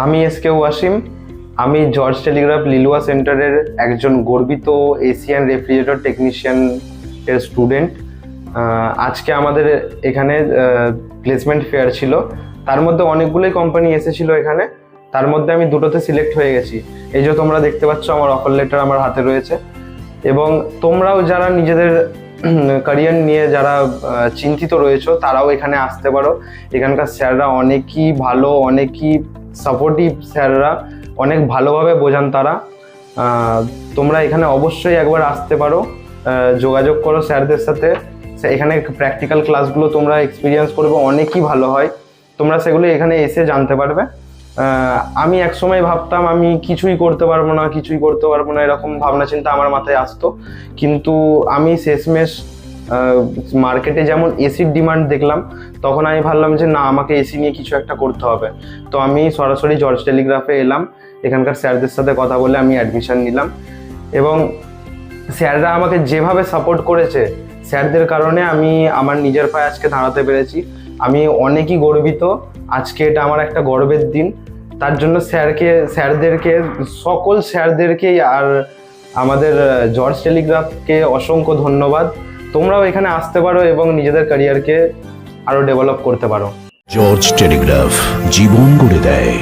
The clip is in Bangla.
আমি এসকে ওয়াসিম। আমি জর্জ টেলিগ্রাফ লিলুয়া সেন্টারের একজন গর্বিত এশিয়ান রেফ্রিজারেটর টেকনিশিয়ান এর স্টুডেন্ট। আজকে আমাদের এখানে প্লেসমেন্ট ফেয়ার ছিল, তার মধ্যে অনেকগুলোই কোম্পানি এসেছিল এখানে। তার মধ্যে আমি দুটোতে সিলেক্ট হয়ে গেছি। এই যে তোমরা দেখতে পাচ্ছ, আমার অফার লেটার আমার হাতে রয়েছে। এবং তোমরাও যারা নিজেদের ক্যারিয়ার নিয়ে যারা চিন্তিত রয়েছো, তারাও এখানে আসতে পারো। এখানকার স্যাররা অনেকই ভালো, অনেকই সাপোর্টিভ স্যাররা, অনেক ভালোভাবে বোঝান তারা। তোমরা এখানে অবশ্যই একবার আসতে পারো, যোগাযোগ করো স্যারদের সাথে। এখানে প্র্যাকটিক্যাল ক্লাসগুলো তোমরা এক্সপিরিয়েন্স করবে, অনেকই ভালো হয়। তোমরা সেগুলো এখানে এসে জানতে পারবে। আমি একসময় ভাবতাম আমি কিছুই করতে পারবো না, এরকম ভাবনা চিন্তা আমার মাথায় আসতো। কিন্তু আমি শেষমেশ মার্কেটে যেমন এসির ডিমান্ড দেখলাম, তখন আমি ভাবলাম যে না, আমাকে এসি নিয়ে কিছু একটা করতে হবে। তো আমি সরাসরি জর্জ টেলিগ্রাফে এলাম। এখানকার স্যারদের সাথে কথা বলে আমি অ্যাডমিশন নিলাম। এবং স্যাররা আমাকে যেভাবে সাপোর্ট করেছে, স্যারদের কারণে আমি আমার নিজের পায়ে আজকে দাঁড়াতে পেরেছি। আমি অনেকই গর্বিত। আজকে এটা আমার একটা গর্বের দিন। তার জন্য স্যারদেরকে, সকল স্যারদেরকেই আর আমাদের জর্জ টেলিগ্রাফকে অসংখ্য ধন্যবাদ। তোমরাও এখানে আসতে পারো এবং নিজেদের ক্যারিয়ারকে আরো ডেভেলপ করতে পারো। জর্জ টেলিগ্রাফ জীবন গড়ে দেয়।